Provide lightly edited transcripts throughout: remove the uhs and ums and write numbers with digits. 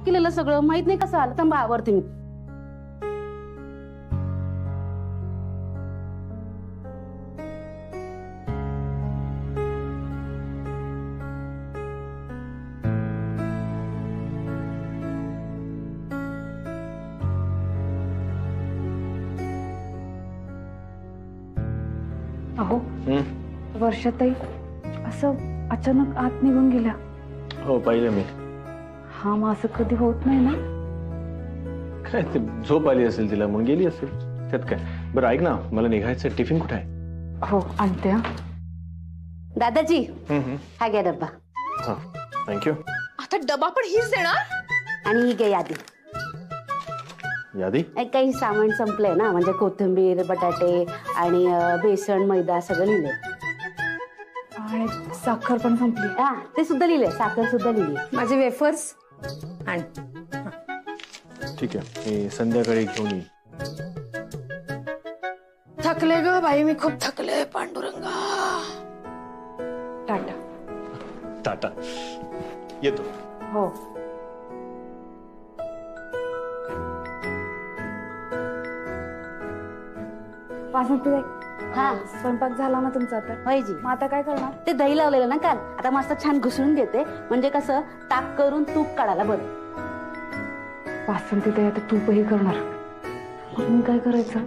केलेलं सगळं माहित नाही कसं आलं. थांबा आवरते मी. अहो वर्षाताई असं अचानक आत निघून गेल्या. हो पाहिलं मी. हा मग असं कधी होत नाही ना. काय ते झोप आली असेल तिला म्हणून गेली असेल त्यात काय. बरं ऐक ना मला निघायचं. टिफिन कुठे आहे? हो आणते. दादाजी हा घ्या डब्बा. हा थँक्यू. आता डबा पण हीच देणार? आणि ही घ्या यादी. यादी? काही सामान संपलंय ना म्हणजे कोथिंबीर बटाटे आणि बेसन मैदा सगळं लिहिलंय. आणि साखर पण संपली. हा ते सुद्धा लिहिलंय. साखर सुद्धा लिहिली. माझे वेफर्स आणि ठीक आहे मी संध्याकाळी घेऊन येईन. थकले ग बाई मी खूप थकले पांडुरंगा. टाटा. टाटा. येतो. हो वासंतीताई. हा स्वयंपाक झाला ना तुमचा आता? होय जी. मग आता काय करणार? ते दही लावलेलं ना काल आता मस्त छान घुसळून घेते म्हणजे कसं ताक करून तूप काढायला बरं. वासंतीताई आता तूपही करणार. मग मी काय करायचं?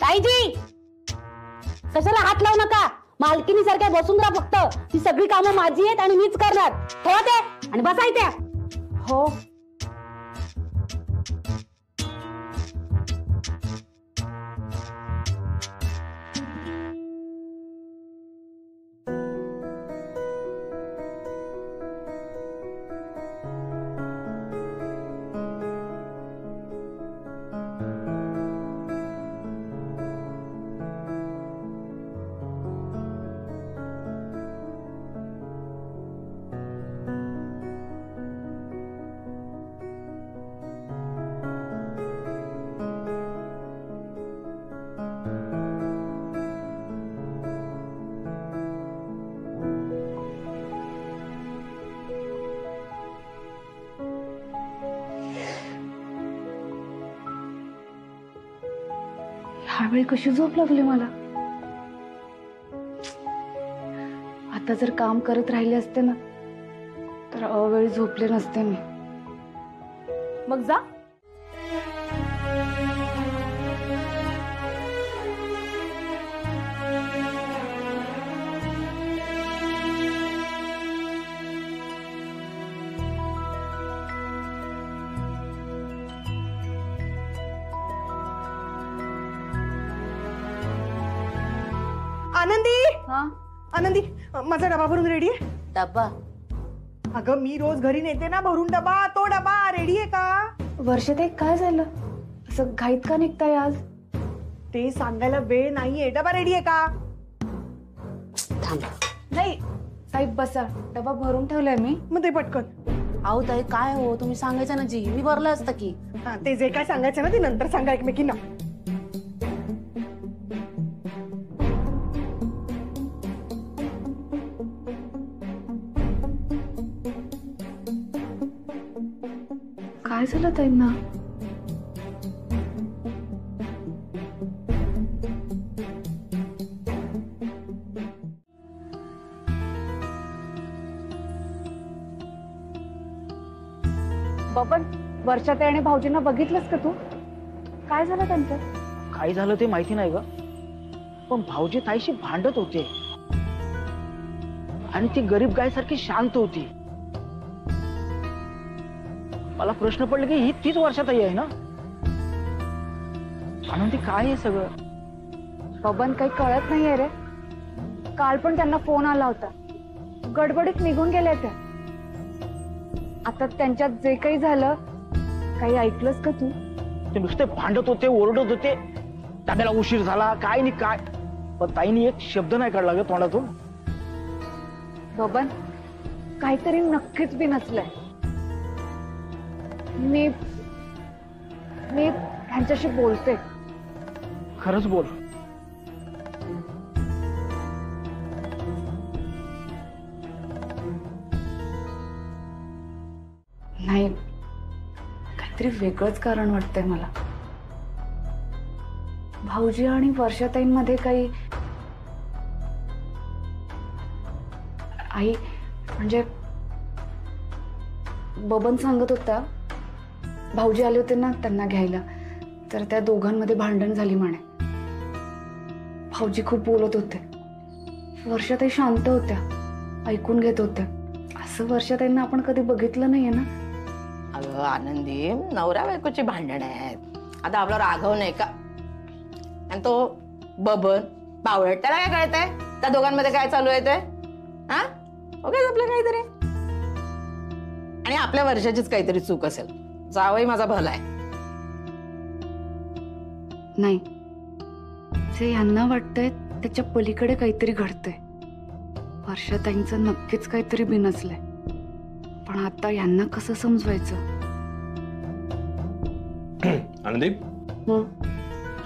ताईजी कशाला हात लावू नका. मालकीनी सारख्या बसून राहा फक्त. ही सगळी कामं माझी आहेत आणि मीच करणार. ठेवा ते आणि बसा इथे. हो ह्यावेळी कशी झोप लागली मला. आता जर काम करत राहिले असते ना तर अवेळी झोपले नसते मी. मग जा. आनंदी. हा आनंदी माझा डबा भरून रेडी आहे? डब्बा? अगं मी रोज घरी नेते ना भरून डबा. तो डबा रेडी आहे का? वर्षाताई काय झालं? असं घाईत का निघताय आज? ते सांगायला वेळ नाहीये. डबा रेडी आहे का? थांब. नाही साहेब बसा. डबा भरून ठेवलाय मी. मग ते पटकन. अहो ताई काय हो तुम्ही सांगायचं ना जी. मी भरलं असतं की. हा ते जे काय सांगायचं ना ते नंतर सांगा एकमेकींना. काय झालं ताईंना? बबन वर्षाताई आणि भाऊजींना बघितलंस का तू? काय झालं त्यांचं? काय झालं ते माहिती नाही ग पण भाऊजी ताईशी भांडत होते आणि ती गरीब गायसारखी शांत होती. मला प्रश्न पडले की ही तीच वर्षाताई आहे ना. आनंदी काय आहे सगळं? बबन काही कळत नाहीये रे. काल पण त्यांना फोन आला होता. गडबडीत निघून गेल्या त्या. आता त्यांच्यात जे काही झालं काही ऐकलंस का तू? ते नुसते भांडत होते ओरडत होते. डब्याला उशीर झाला काय नाही काय पण ताईने एक शब्द नाही काढला ग तोंडातून. बबन काहीतरी नक्कीच बी नसलंय. मी मी ह्यांच्याशी बोलते. खरंच बोल. नाही, काहीतरी वेगळंच कारण वाटतंय मला. भाऊजी आणि वर्षाताईंमध्ये काही आई म्हणजे बबन सांगत होता भाऊजी आले होते ना त्यांना घ्यायला, तर त्या दोघांमध्ये भांडण झाली म्हणे. भाऊजी खूप बोलत होते, वर्षाताई शांत होत्या, ऐकून घेत होत्या. असं वर्षाताईंना आपण कधी बघितलं नाहीये ना. अगं आनंदी, नवरा बायकोची भांडण आहेत. आता आपला राघव नाही का, आणि तो बबन बावळट, त्याला काय कळतंय त्या दोघांमध्ये काय चालू आहे ते? हा ओके, आपलं काहीतरी, आणि आपल्या वर्षाचीच काहीतरी चूक असेल. जावई माझा भला आहे. नाही, जे यांना वाटतंय त्याच्या पलीकडे काहीतरी घडतंय. वर्षाताईंचं नक्कीच काहीतरी बिनसलंय, पण आता यांना कसं समजवायचं? आनंदी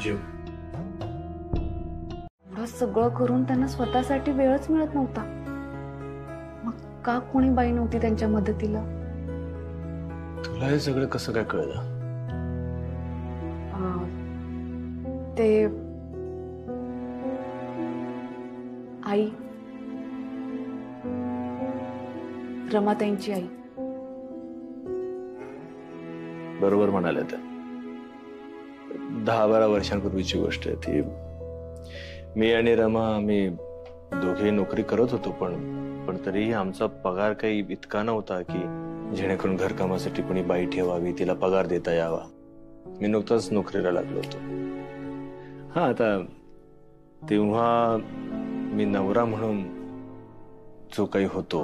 जीव एवढं सगळं करून त्यांना स्वतःसाठी वेळच मिळत नव्हता. मग का कोणी बाई नव्हती त्यांच्या मदतीला? तुला हे सगळं कसं काय कळलं? ते आई, रमाताईंची आई. बरोबर म्हणाले त्या. 10-12 वर्षांपूर्वीची गोष्ट आहे ती. मी आणि रमा आम्ही दोघे नोकरी करत होतो, पण तरीही आमचा पगार काही इतका नव्हता की जेणेकरून घरकामासाठी कोणी बाई ठेवावी, तिला पगार देता यावा. मी नुकताच नोकरीला लागलो होतो. हा, आता तेव्हा मी नवरा म्हणून जो काही होतो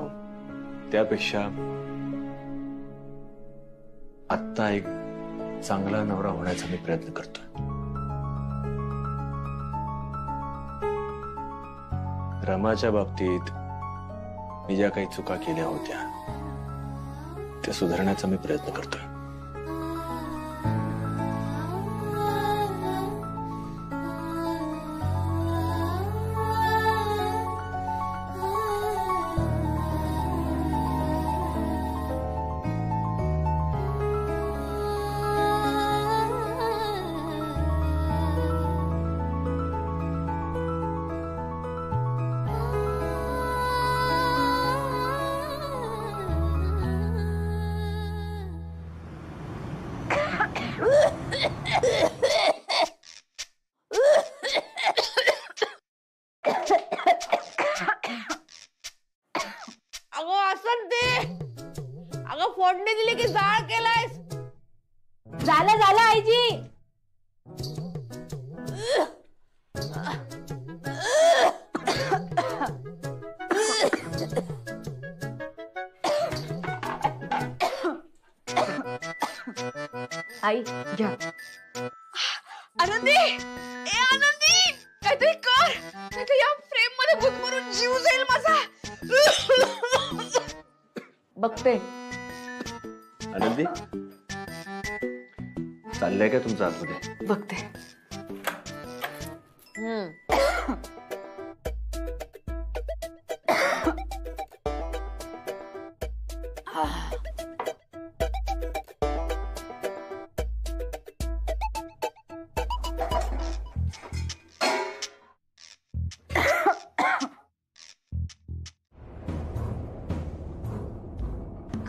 त्यापेक्षा आत्ता एक चांगला नवरा होण्याचा मी प्रयत्न करतोय. रमाच्या बाबतीत मी ज्या काही चुका केल्या होत्या त्या सुधारण्याचा मी प्रयत्न करतोय. अगं फोडणी दिली की जाळ केलायस. झालं आईजी. आई घ्या. आनंदी, ए आनंदी, काहीतरी कर, नाहीतर या फ्रेम मध्ये गुदमरून जीव जाईल माझा. बघते. आनंदी, चाललंय का तुमचं आतमध्ये? बघते.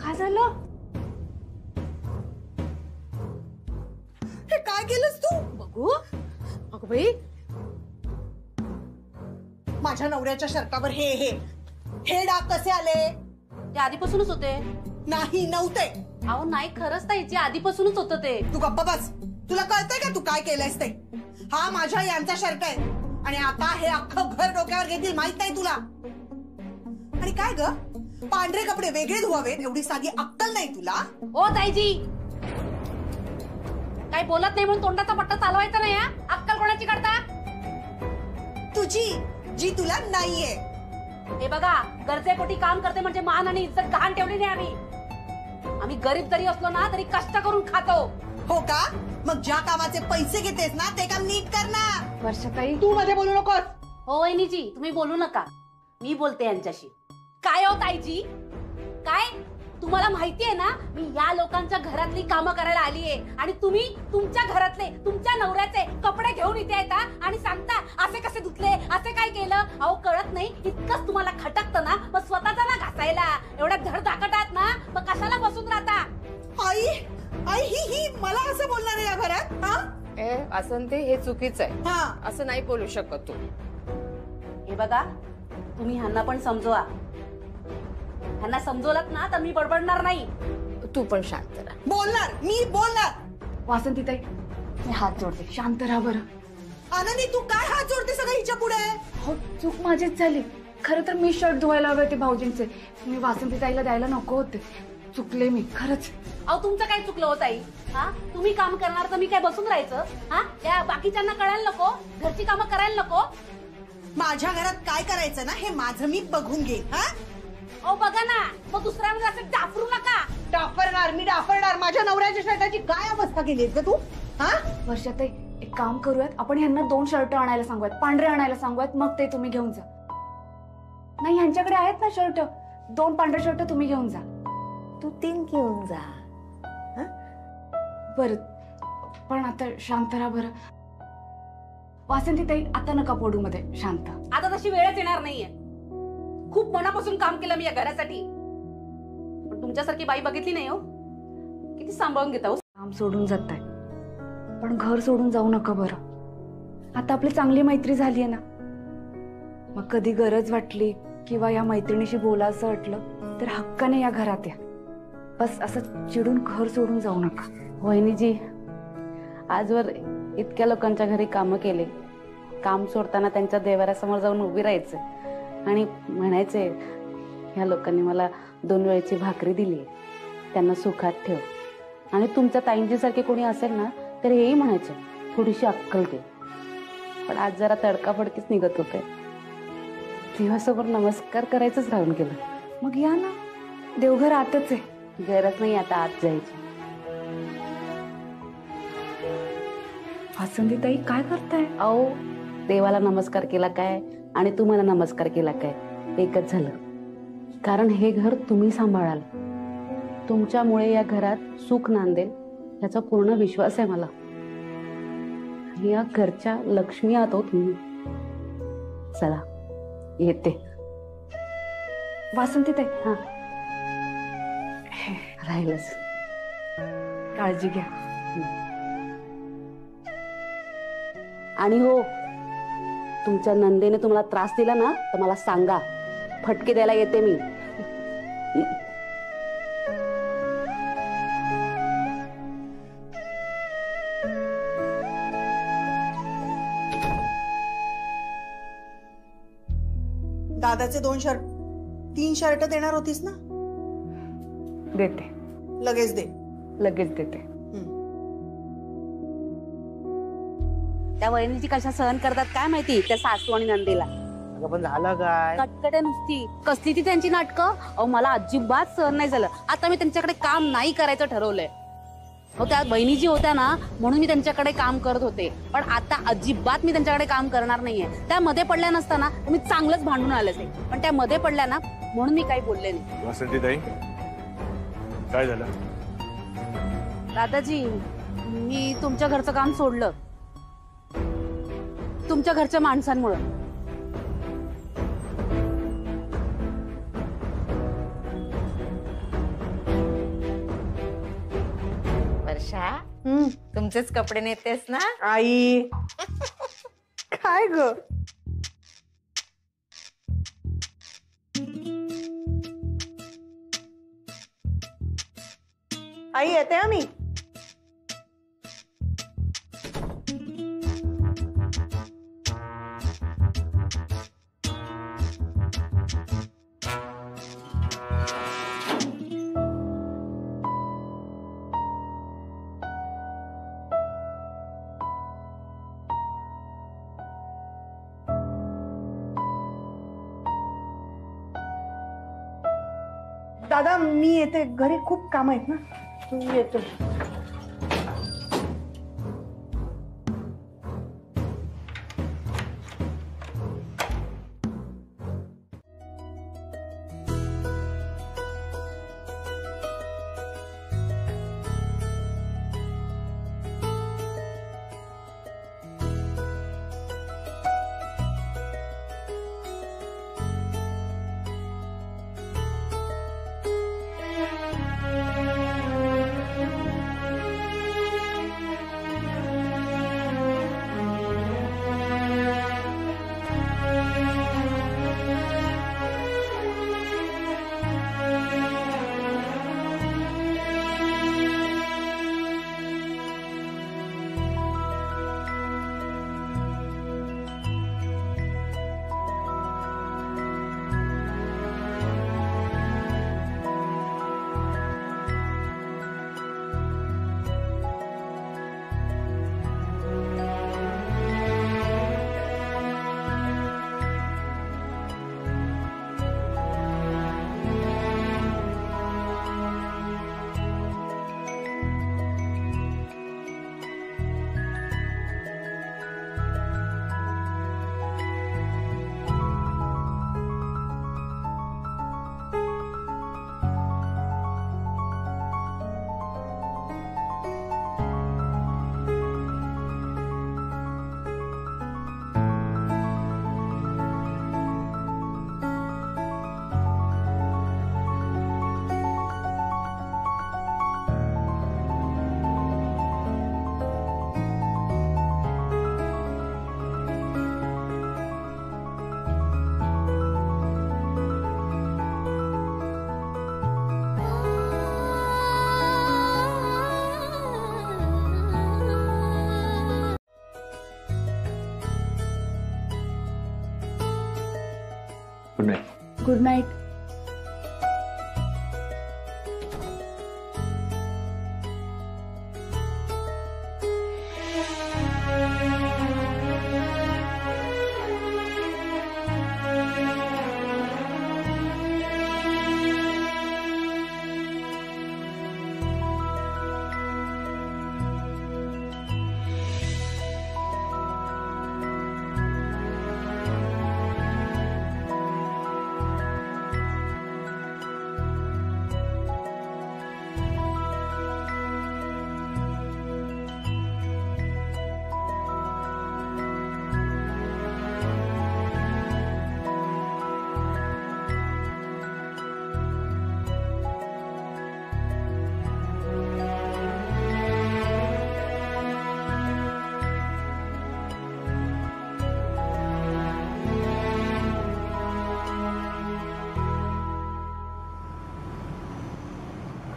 काय झालं? हे काय केलंस तू? बघू. अगं बाई, माझ्या नवऱ्याच्या शर्टावर हे डाग कसे आले? ते आधीपासूनच होते. नाही, नव्हते. अहो नाही, खरंच ताईची आधीपासूनच होतं ते. तू गप्पा बस. तुला कळतंय का तू काय केलंयस ते? हा माझ्या यांचा शर्ट आहे आणि आता हे अख्खं घर डोक्यावर घेतील, माहित नाही तुला? आणि काय ग, पांढरे कपडे वेगळे धुवावेत एवढी साधी अक्कल नाही तुला? ओ ताईजी, काय बोलत नाही म्हणून तोंडाचा पट्टा चालवायचा नाही. अक्कल कोणाची करता? तुझी, जी तुला नाहीये. हे बघा, गरजेपोटी काम करते म्हणजे मान आणि इज्जत गहाण ठेवली नाही आम्ही. आम्ही गरीब जरी असलो ना तरी कष्ट करून खातो. हो का? मग ज्या कामाचे पैसे घेतेस ना ते काम नीट कर ना. वर्षाताई तू मध्ये बोलू नकोस. हो वहिनीजी, तुम्ही बोलू नका, मी बोलते यांच्याशी. काय हो ताईजी, काय तुम्हाला माहितीये ना, मी या लोकांच्या घरातली कामं करायला आलीये आणि तुम्ही तुमच्या घरातले तुमच्या नवऱ्याचे कपडे घेऊन इथे येता आणि सांगता असे कसे धुतले, असे काय केलं. अहो कळत नाही, इतकंच तुम्हाला खटकतं ना, मग स्वतःचा ना घासायला. एवढ्या धडधाकटात ना, मग कशाला बसून राहता. आई आई ही मला असं बोलणार आहे या घरात? हा असं ते हे चुकीचं आहे. हा असं नाही बोलू शकत तू. हे बघा, तुम्ही ह्यांना पण समजवा. ह्यांना समजवलात ना तर मी बडबडणार नाही. तू पण शांत राहा. बोलणार, मी बोलणार. वासंतीताई, मी हात जोडते, शांत राहा बरं. आनंदी तू काय हात जोडते सगळं हिच्या पुढे? हो, चूक माझीच झाली. खरं तर मी शर्ट धुवायला हवे होते भाऊजींचे, मी वासंतीताईला द्यायला नको होते. चुकले मी खरंच. अहो तुमचं काय चुकलं होत आई? हा, तुम्ही काम करणार तर मी काय बसून राहायचं? हा, या बाकीच्यांना कळायला नको, घरची कामं करायला नको. माझ्या घरात काय करायचं ना हे माझं मी बघून घे. हा अहो बघा ना, मग दुसऱ्यांवर असं डाफरू नका. डाफरणार मी डाफरणार. माझ्या नवऱ्याच्या शर्टाची काय अवस्था केलीस ग तू? हा वर्षाताई, एक काम करूयात, आपण ह्यांना 2 शर्ट आणायला सांगूयात, पांढरे आणायला सांगूयात, मग ते तुम्ही घेऊन जा. नाही, ह्यांच्याकडे आहेत ना शर्ट, 2 पांढरे शर्ट तुम्ही घेऊन जा. तू 3 घेऊन जा. बर, पण आता शांत राहा बरं. वासंतीताई, आता नका पडू मध्ये, शांत. आता तशी वेळच येणार नाहीये. खूप मनापासून काम केलं मी या घरासाठी, पण तुमच्यासारखी बाई बघितली नाही हो. किती सांभाळून घेता हो. काम सोडून जाताय, पण घर सोडून जाऊ नका बरं. आता आपली चांगली मैत्री झालीये ना, मग कधी गरज वाटली किंवा या मैत्रिणीशी बोलायचं वाटलं तर हक्काने या घरात या. बस असं चिडून घर सोडून जाऊ नका. वहिनीजी, आजवर इतक्या लोकांच्या घरी कामं केले. काम सोडताना त्यांच्या देवाऱ्यासमोर जाऊन उभी राहायचं आणि म्हणायचे, ह्या लोकांनी मला 2 वेळची भाकरी दिली, त्यांना सुखात ठेव. आणि तुमच्या ताईंजी सारखे कोणी असेल ना तर हेही म्हणायचे, थोडीशी अक्कल दे. पण आज जरा तडकाफडकीच निघत होते. देवासमोर नमस्कार करायचंच राहून गेलं. मग या ना, देवघर आतच आहे. गरज नाही आता आत जायची. वासंतीताई, काय करताय? अहो, देवाला नमस्कार केला काय आणि तुम्हाला नमस्कार केला काय एकच झालं. कारण हे घर तुम्ही सांभाळाल. तुमच्यामुळे या घरात सुख नांदेल याचा पूर्ण विश्वास आहे मला. या घरच्या लक्ष्मी आहात हो तुम्ही. चला येते. वासंतीताई, हा, राहिलंच. काळजी घ्या. आणि हो, तुमच्या नंदेने तुम्हाला त्रास दिला ना तर मला सांगा, फटके द्यायला येते मी. दादाचे 2 शर्ट, 3 शर्ट देणार होतीस ना? देते, लगेच दे. लगेच देते. त्या वहिनीची कशा सहन करतात काय माहिती त्या सासू आणि नंदेला. अगं पण झालं काय? कटकटे नुसती. कसली ती त्यांची नाटकं. अहो मला अजिबात सहन नाही झालं. आता मी त्यांच्याकडे काम नाही करायचं ठरवलंय. अहो त्या बहिणीजी होत्या ना म्हणून मी त्यांच्याकडे काम करत होते, पण आता अजिबात मी त्यांच्याकडे काम करणार नाहीये. त्या मध्ये पडल्या नसताना मी चांगलंच भांडून आले असते, पण त्या मध्ये पडल्या ना म्हणून मी काही बोलले नाही. वासंतीताई, काय झालं? दादाजी, मी तुमच्या घरचं काम सोडलं तुमच्या घरच्या माणसांमुळे. वर्षा, तुमचेच कपडे नेतेस ना? आई काय ग? आई येते आम्ही. दादा, मी येते. घरी खूप काम आहेत ना. येतो. Good night.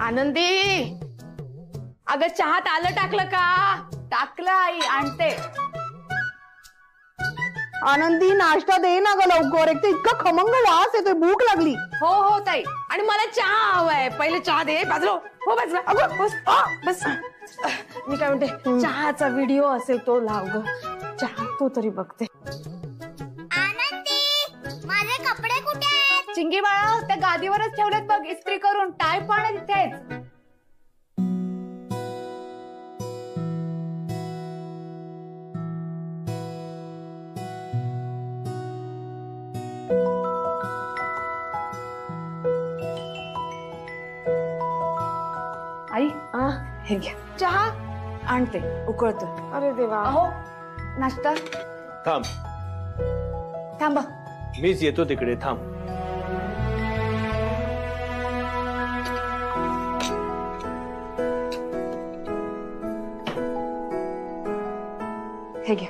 आनंदी, अगं चहात आलं टाकलं का? टाकलं आई, आणते. आनंदी नाश्ता दे ना ग लवकर, एक तर इतका खमंग वास येतोय, भूक लागली. हो हो ताई. आणि मला चहा हवाय. पहिले चहा दे. बाजलो हो बाजला. अगं बस बस. मी काय म्हणते, चहाचा व्हिडिओ असेल तो लाव ग. चहा तो तरी बघते. माझे कपडे कुठे आहेत? चिंगी बाळा, त्या गादीवरच ठेवलेत बघ इस्त्री करून. टाय पण आहे तिथेच. आई, हे घ्या चहा आणते, उकळतो. अरे देवा. अहो नाश्ता. थांब, थांबा. मीच येतो तिकडे, थांब. हे घ्या.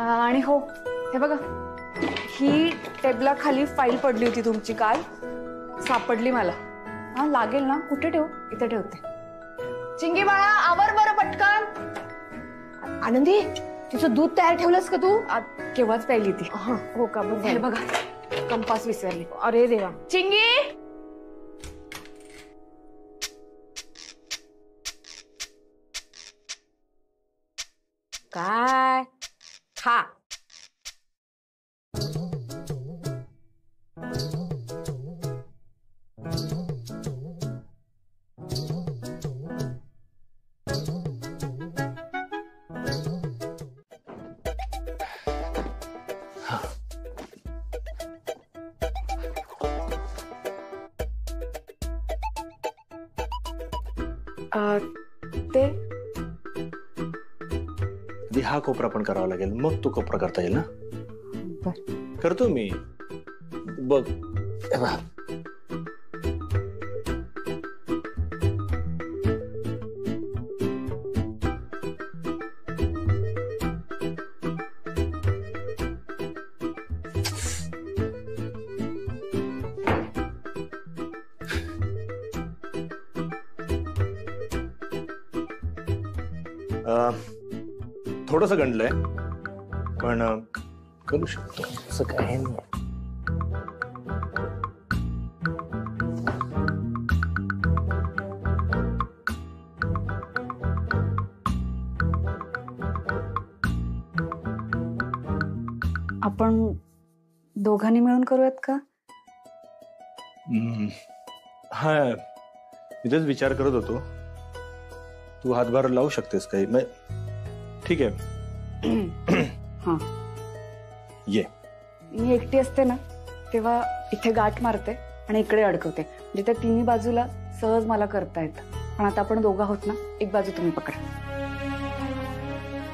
आणि हो, हे बघा, ही टेबलाखाली फाईल पडली होती तुमची काल, सापडली मला. हा लागेल ना? कुठे ठेवू? इथे ठेवते. चिंगी बाळा, आवर बरं पटकन. आनंदी, तिचं दूध तयार ठेवलंस का तू? केव्हाच प्यायली ती. हो का? बरं हे झालं. बघा, कंपास विसरली. अरे देवा. चिंगी, काय खा. ते आधी हा कोपरा पण करावा लागेल, मग तो कोपरा करता येईल ना? करतो मी. बघ, हे बघ. थोडस गंडलंय, पण करू शकतो, असं काय नाही. आपण दोघांनी मिळून करूयात का? हा, मी तेच विचार करत होतो. तू हातभार लावू शकतेस काही? ठीक आहे. हा, ये. मी एकटी असते ना तेव्हा इथे गाठ मारते आणि इकडे अडकवते, म्हणजे त्या तिन्ही बाजूला सहज मला करता येतं. पण आता आपण दोघं आहोत ना, एक बाजू तुम्ही पकडा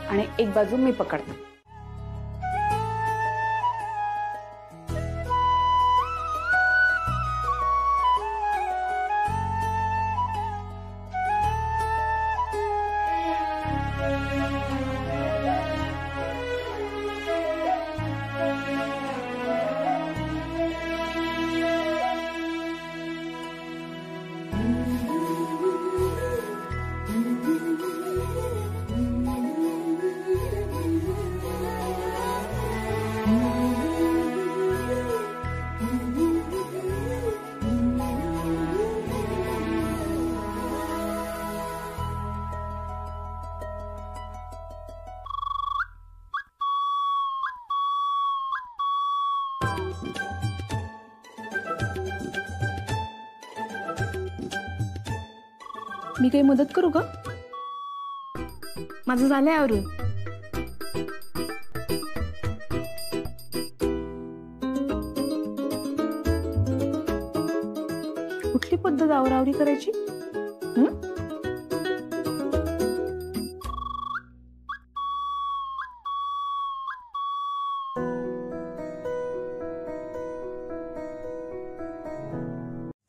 आणि एक बाजू मी पकडते. मी काही मदत करू का? माझं झालंय आवरून. कुठली पद्धत आवरावरी करायची?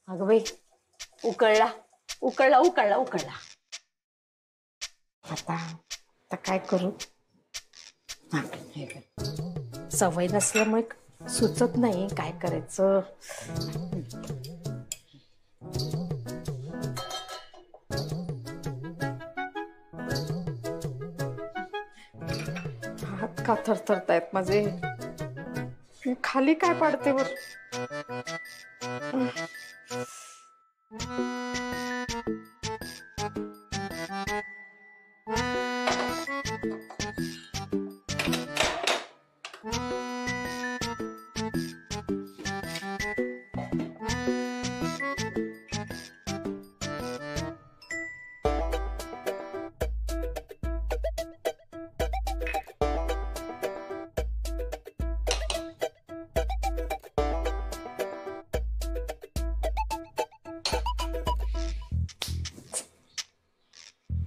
अगं बाई, उकळला उकळला उकळला उकळला. आता काय करू? सवय नसल्यामुळे सुचत नाही काय करायचं. हात का थरथरतायत माझे. मी खाली काय पाडते वर.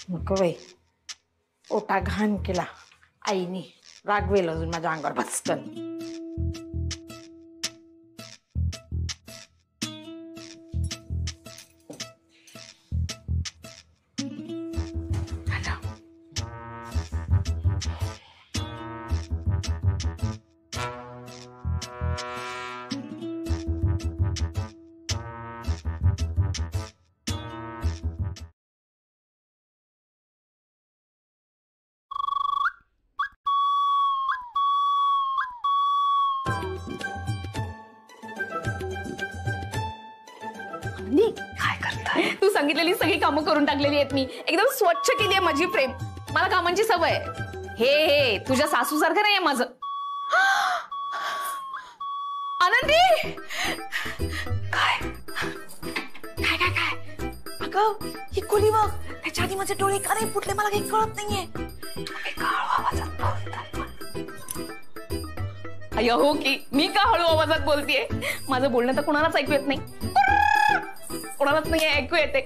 नको बाई, ओटा घाण केला आईनी. रागवेल अजून माझ्या अंगावर बसकन. काय करताय? तू सांगितलेली सगळी कामं करून टाकलेली आहेत मी. एकदम स्वच्छ केली आहे माझी फ्रेम. मला कामांची सवय आहे. हे तुझ्या सासू सारखं नाहीये माझं. आनंदी, काय काय काय काय? अगं ही खोली बघ. त्याच्या आधी माझे डोळे का नाही फुटले मला काही कळत नाहीये. अय्या हो की मी का हळू आवाजात बोलतेय? माझं बोलणं तर कोणालाच ऐकू येत नाही. कोणालाच नाही ऐकू येते.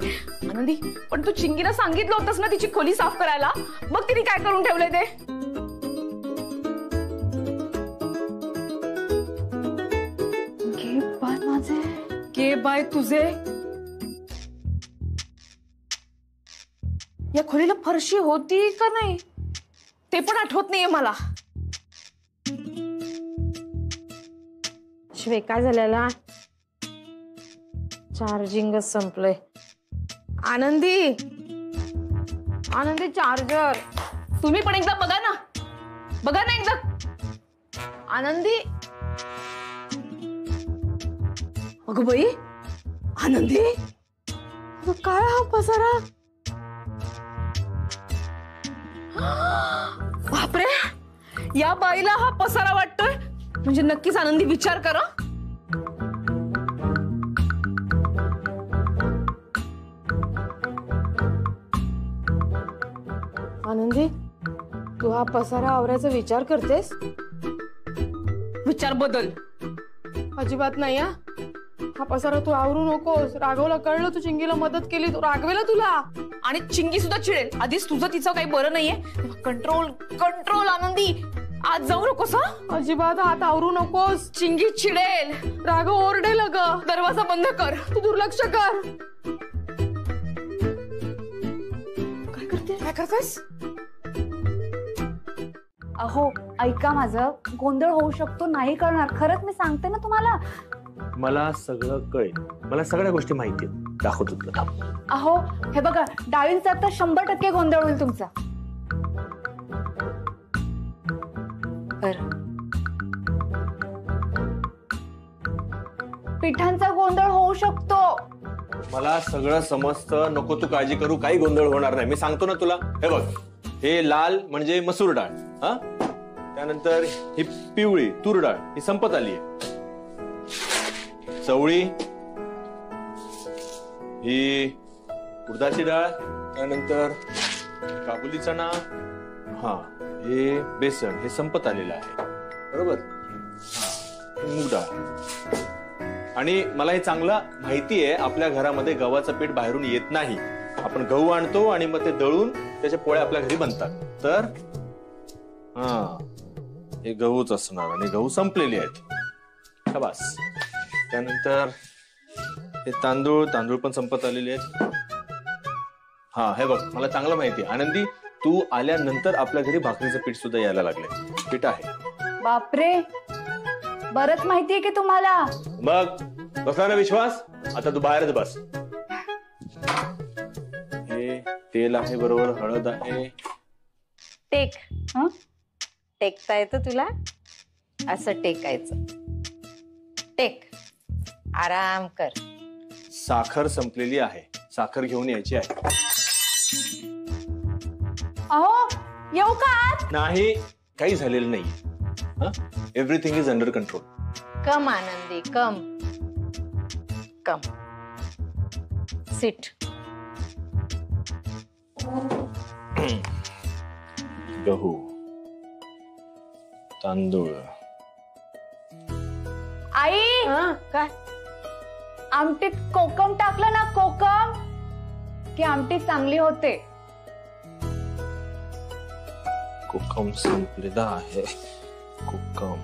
आनंदी, पण तू चिंगीला सांगितलं होतंस ना तिची खोली साफ करायला. मग तिने काय करून ठेवलंय ते? घे बाय माझे. के बाय तुझे. या खोलीला फरशी होती का नाही ते पण आठवत नाहीये मला. शिवे काय झालेला? चार्जिंगच संपलंय. आनंदी, आनंदी चार्जर. तुम्ही पण एकदा बघा ना. बघा ना एकदा. आनंदी. अगं बाई, आनंदी काय हा पसारा? बापरे, या बाईला हा पसारा वाटतोय म्हणजे नक्कीच आनंदी विचार कर. आनंदी, तू हा पसारा आवरायचा विचार करतेस? विचार बदल. अजिबात नाही. हा पसारा तू आवरू नकोस. राघवला कळलं तू चिंगीला मदत केली, तू रागवेला तुला. आणि चिंगी सुद्धा चिडेल. आधीच तुझं तिचं काही बरं नाहीये. Control control. आनंदी, आज जाऊ नकोस. अजिबात हात आवरू नकोस. चिंगी चिडेल. राघव ओरडेल. अगं दरवाजा बंद कर. तू दुर्लक्ष कर. काय करते? काय करतेस? अहो ऐका माझं. गोंधळ होऊ शकतो, नाही करणार. खरंच मी सांगते ना तुम्हाला. मला सगळं कळेल. मला सगळ्या गोष्टी माहिती आहेत. दाखवतो तुला. अहो हे बघा, डाळींचा तर 100% गोंधळ होईल तुमचा. पिठांचा गोंधळ होऊ शकतो. मला सगळं समजतं. नको तू काळजी करू. काही गोंधळ होणार नाही. मी सांगतो ना तुला. हे बघ, हे लाल म्हणजे मसूर डाळ. हा, त्यानंतर ही पिवळी तूर डाळ ही संपत आली आहे. चवळी, ही उडदाची डाळ, त्यानंतर काबुली चणा, हा हे बेसन, हे संपत आलेलं आहे बरोबर. हा मूग डाळ. आणि मला हे चांगलं माहिती आहे आपल्या घरामध्ये गव्हाचं पीठ बाहेरून येत नाही. आपण गहू आणतो आणि मग ते दळून त्याच्या पोळ्या आपल्या घरी बनतात. तर हा हे गहूच असणार आणि गहू संपलेले आहेत. बस. त्यानंतर हे तांदूळ पण संपत आलेले आहेत. हा हे बघ मला चांगलं माहिती आहे आनंदी, तू आल्यानंतर आपल्या घरी भाकरीचं पीठ सुद्धा यायला लागले. पीठ आहे. बापरे, बरंच माहितीये की तुम्हाला. मग बसला ना विश्वास, आता तू बाहेरच बस. हे तेल आहे बरोबर, हळद आहे. टेक. हं? टेकता येतं तुला? असं टेकायचं. टेक. आराम कर. साखर संपलेली आहे, साखर घेऊन यायची आहे. अहो येऊ का आत? नाही, काही झालेलं नाही. Everything is under control. Come Anandi, come come. Seat. गहू, तांदूळ. आई, काय? आमटीत कोकम टाकलं ना, कोकम की आमटी चांगली होते. कोकम संपलेला आहे. कोकम.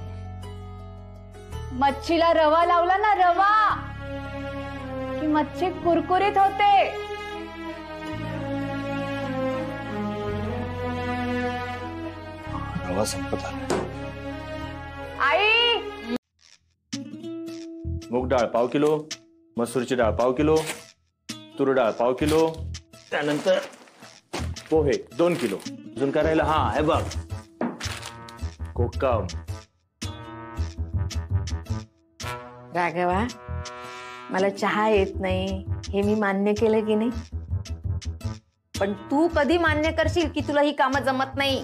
मच्छीला रवा लावला ना, रवा की मच्छी कुरकुरीत होते. रवा संपत आला. आई, मूग डाळ पाव किलो, मसूरची डाळ पाव किलो, तूर डाळ पाव किलो, त्यानंतर पोहे 2 किलो. अजून करायला हा हे बघ कोकम. राघवा, मला चहा येत नाही हे मी मान्य केलं की नाही, पण तू कधी मान्य करशील की तुला ही कामं जमत नाही?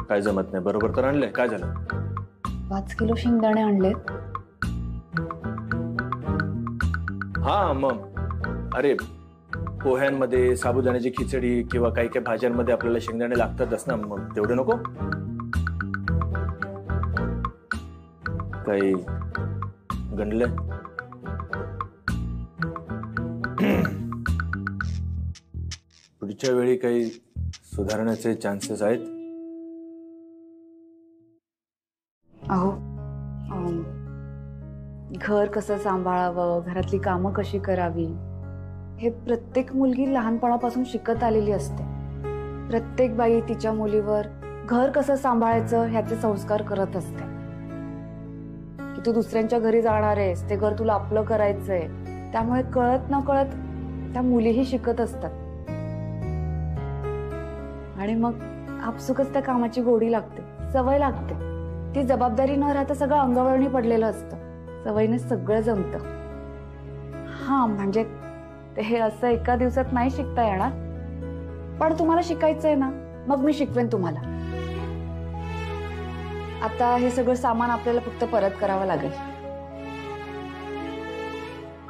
काय जमत नाही? बरोबर तर आणलंय. काय झालं? 5 किलो शेंगदाणे आणलेत. हा मग अरे पोह्यांमध्ये साबुदाण्याची खिचडी किंवा काही काही भाज्यांमध्ये आपल्याला शेंगदाणे लागतातच ना, मग तेवढे नको? काही गणलंय? पुढच्या वेळी काही सुधारण्याचे चान्सेस आहेत? अहो, घर कसं सांभाळावं, घरातली कामं कशी करावी, हे प्रत्येक मुलगी लहानपणापासून शिकत आलेली असते. प्रत्येक बाई तिच्या मुलीवर घर कसं सांभाळायचं ह्याचे संस्कार करत असते. की तू दुसऱ्यांच्या घरी जाणार आहेस, ते घर तुला आपलं करायचंय. त्यामुळे कळत न कळत त्या मुलीही शिकत असतात. आणि मग आपसुकच त्या कामाची गोडी लागते, सवय लागते. ती जबाबदारी न राहता सगळं अंगावरणी पडलेलं असतं. सवयीने सगळं जमतं. हा म्हणजे ते हे असं एका दिवसात नाही शिकता येणार, पण तुम्हाला शिकायचंय ना, मग मी शिकवेन तुम्हाला. आता हे सगळं सामान आपल्याला फक्त परत करावं लागेल.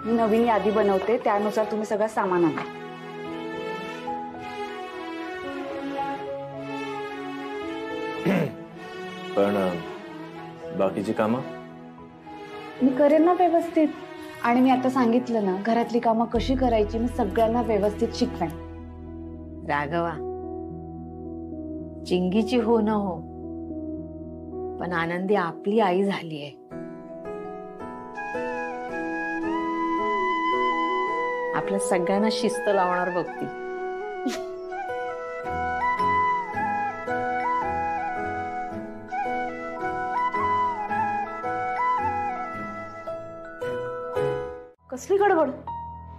मी नवीन यादी बनवते, त्यानुसार तुम्ही सगळं सामान आणा. पण बाकीची कामं मी करेन ना व्यवस्थित. आणि मी आता सांगितलं ना, घरातली कामं कशी करायची मी सगळ्यांना व्यवस्थित शिकवेन. राघवा, चिंगीची हो न हो, पण आनंदी आपली आई झालीये. आपल्या सगळ्यांना शिस्त लावणार बघती. कसली गडबड?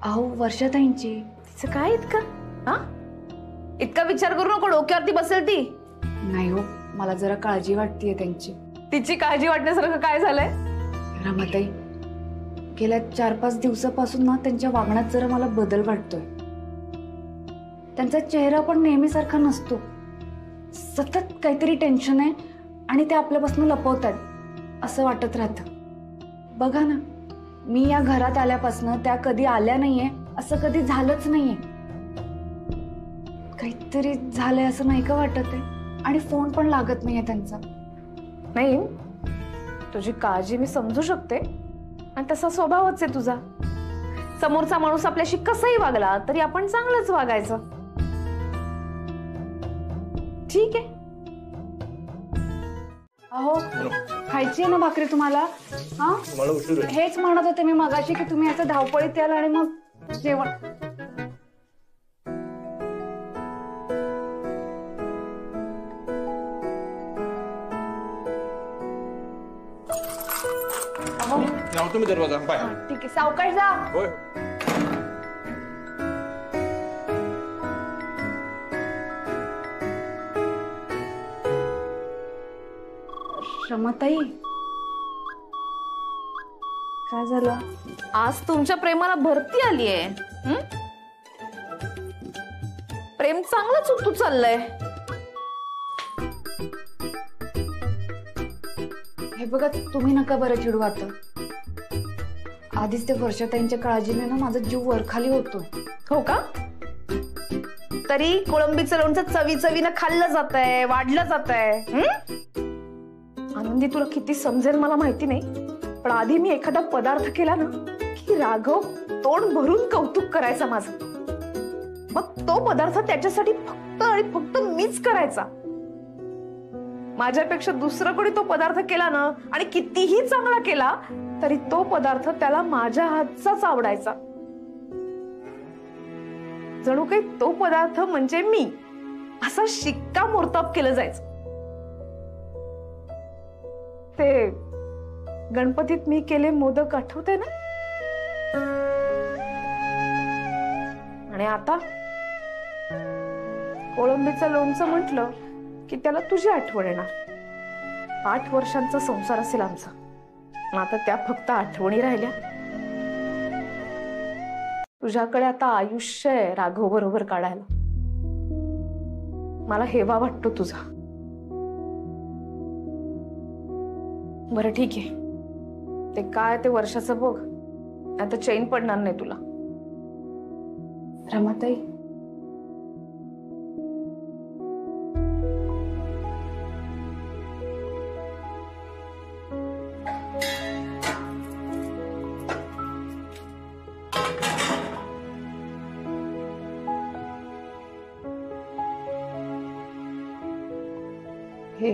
अहो वर्षाताईंची. तिचं काय इतकं? हा, इतका विचार करू नको, डोक्यावरती बसेल ती. नाही हो, मला जरा काळजी वाटतेय त्यांची. तिची काळजी वाटण्यासारखं काय झालंय? रामाताई, गेल्या 4-5 दिवसापासून ना त्यांच्या वागण्यात जरा मला बदल वाटतोय. त्यांचा चेहरा पण नेहमीसारखा नसतो. सतत काहीतरी टेन्शन आहे आणि ते आपल्यापासून लपवतात असं वाटत राहतं. बघा ना, मी या घरात आल्यापासून त्या कधी आल्या नाहीये असं कधी झालंच नाहीये. काहीतरी झालंय असं नाही का वाटत आहे? आणि फोन पण लागत नाहीये त्यांचा. नाही, तुझी काळजी मी समजू शकते आणि तसा स्वभावच आहे तुझा. समोरचा माणूस आपल्याशी कसंही वागला तरी आपण चांगलंच वागायचं. ठीक आहे. अहो खायची आहे ना भाकरी तुम्हाला? हा मला उशीर होईल. हेच म्हणत होते मी मगाशी की तुम्ही याचं धावपळीत याल आणि मग जेवण. अहो लावतो मी दरवाजा. बाय. ठीक आहे, सावकाश जा. होय. रमाताई काय झालं? आज तुमच्या प्रेमाला भरती आलीये. प्रेम चांगलंच उतू चाललंय. हे बघा तुम्ही नका बरं चिडू आता. आधीच ते वर्षाताईंच्या काळजीने ना माझा जीव वरखाली होतो. हो का? तरी कोळंबीचं लोणचं चवी चवीनं खाल्लं जातंय, वाढलं जातंय. आनंदी तुला किती समजेल मला माहिती नाही, पण आधी मी एखादा पदार्थ केला ना की राघव तोंड भरून कौतुक करायचा माझं. मग तो पदार्थ त्याच्यासाठी फक्त आणि फक्त मीच करायचा. माझ्यापेक्षा दुसरं कोणी तो पदार्थ केला ना आणि कितीही चांगला केला तरी तो पदार्थ त्याला माझ्या हातचाच आवडायचा. जणू काही तो पदार्थ म्हणजे मी असा शिक्कामोर्तब केलं जायचं. ते गणपतीत मी केले मोदक आठवते ना? आणि आता कोळंबीचं लोणचं म्हटलं की त्याला तुझी आठवण येणार. 8 वर्षांचा संसार असेल आमचा, आता त्या फक्त आठवणी राहिल्या. तुझ्याकडे आता आयुष्य आहे राघव बरोबर काढायला. मला हेवा वाटतो तुझा. बरं ठीक आहे, ते काय ते वर्षाचं बघ, आता चैन पडणार नाही तुला. रमाताई हे